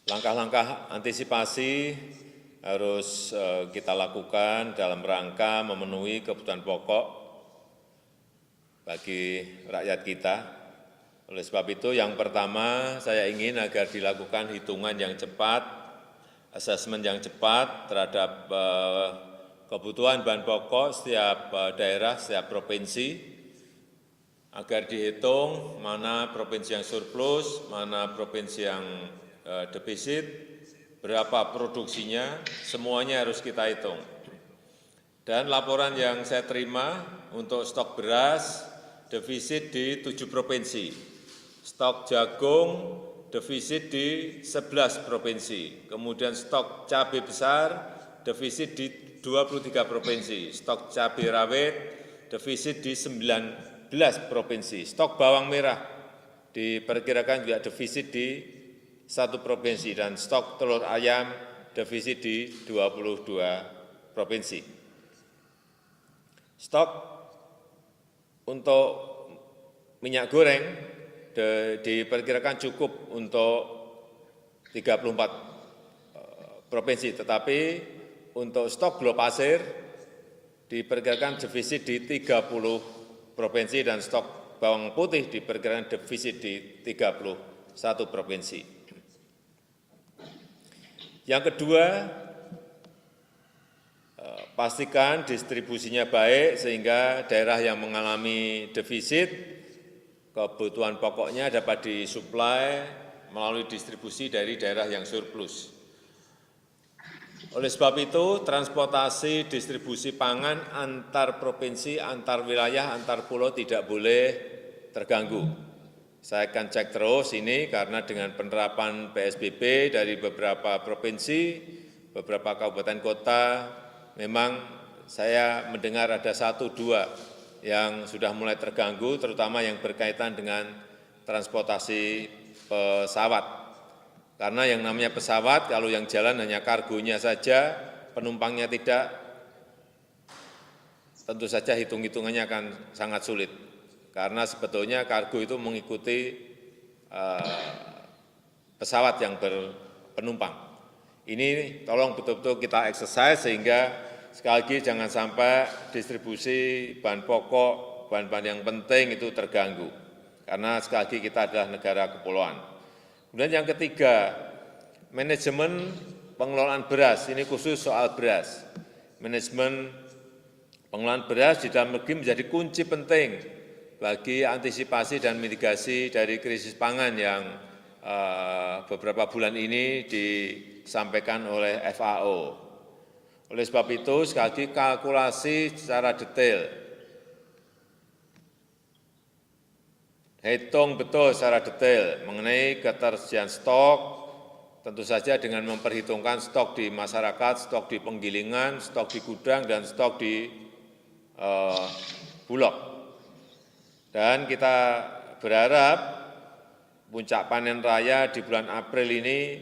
langkah-langkah antisipasi harus kita lakukan dalam rangka memenuhi kebutuhan pokok bagi rakyat kita. Oleh sebab itu, yang pertama saya ingin agar dilakukan hitungan yang cepat, asesmen yang cepat terhadap kebutuhan bahan pokok setiap daerah, setiap provinsi, agar dihitung mana provinsi yang surplus, mana provinsi yang defisit, berapa produksinya, semuanya harus kita hitung. Dan laporan yang saya terima untuk stok beras, defisit di 7 provinsi, stok jagung, defisit di 11 provinsi, kemudian stok cabai besar, defisit di 23 provinsi, stok cabai rawit, defisit di 19 provinsi, stok bawang merah diperkirakan juga defisit di 1 provinsi, dan stok telur ayam defisit di 22 provinsi. Stok untuk minyak goreng diperkirakan cukup untuk 34 provinsi, tetapi untuk stok gula pasir diperkirakan defisit di 30 provinsi dan stok bawang putih diperkirakan defisit di 31 provinsi. Yang kedua, pastikan distribusinya baik sehingga daerah yang mengalami defisit kebutuhan pokoknya dapat disuplai melalui distribusi dari daerah yang surplus. Oleh sebab itu, transportasi distribusi pangan antar provinsi, antar wilayah, antar pulau tidak boleh terganggu. Saya akan cek terus ini karena dengan penerapan PSBB dari beberapa provinsi, beberapa kabupaten kota, memang saya mendengar ada 1-2 yang sudah mulai terganggu, terutama yang berkaitan dengan transportasi pesawat. Karena yang namanya pesawat, kalau yang jalan hanya kargonya saja, penumpangnya tidak, tentu saja hitung-hitungannya akan sangat sulit. Karena sebetulnya kargo itu mengikuti pesawat yang berpenumpang. Ini tolong betul-betul kita exercise sehingga sekali lagi jangan sampai distribusi bahan pokok, bahan-bahan yang penting itu terganggu. Karena sekali lagi kita adalah negara kepulauan. Kemudian yang ketiga, manajemen pengelolaan beras, ini khusus soal beras. Manajemen pengelolaan beras di dalam negeri menjadi kunci penting bagi antisipasi dan mitigasi dari krisis pangan yang beberapa bulan ini disampaikan oleh FAO. Oleh sebab itu, sekali lagi kalkulasi secara detail, hitung betul secara detail mengenai ketersediaan stok, tentu saja dengan memperhitungkan stok di masyarakat, stok di penggilingan, stok di gudang, dan stok di bulog. Dan kita berharap puncak panen raya di bulan April ini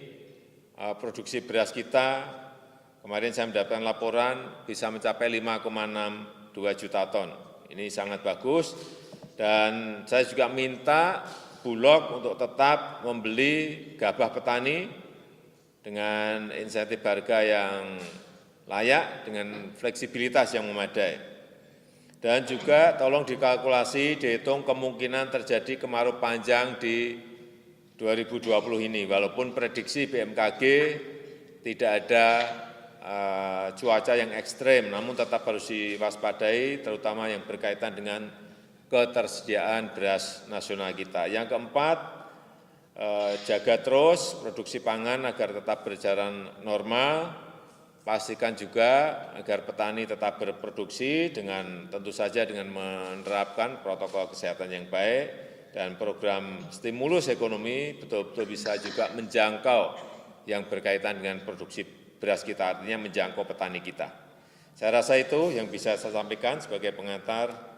produksi beras kita, kemarin saya mendapatkan laporan bisa mencapai 5,62 juta ton. Ini sangat bagus dan saya juga minta Bulog untuk tetap membeli gabah petani dengan insentif harga yang layak dengan fleksibilitas yang memadai. Dan juga tolong dikalkulasi, dihitung kemungkinan terjadi kemarau panjang di 2020 ini. Walaupun prediksi BMKG tidak ada cuaca yang ekstrem, namun tetap harus diwaspadai, terutama yang berkaitan dengan ketersediaan beras nasional kita. Yang keempat, jaga terus produksi pangan agar tetap berjalan normal. Pastikan juga agar petani tetap berproduksi dengan tentu saja dengan menerapkan protokol kesehatan yang baik dan program stimulus ekonomi betul-betul bisa juga menjangkau yang berkaitan dengan produksi beras kita, artinya menjangkau petani kita. Saya rasa itu yang bisa saya sampaikan sebagai pengantar.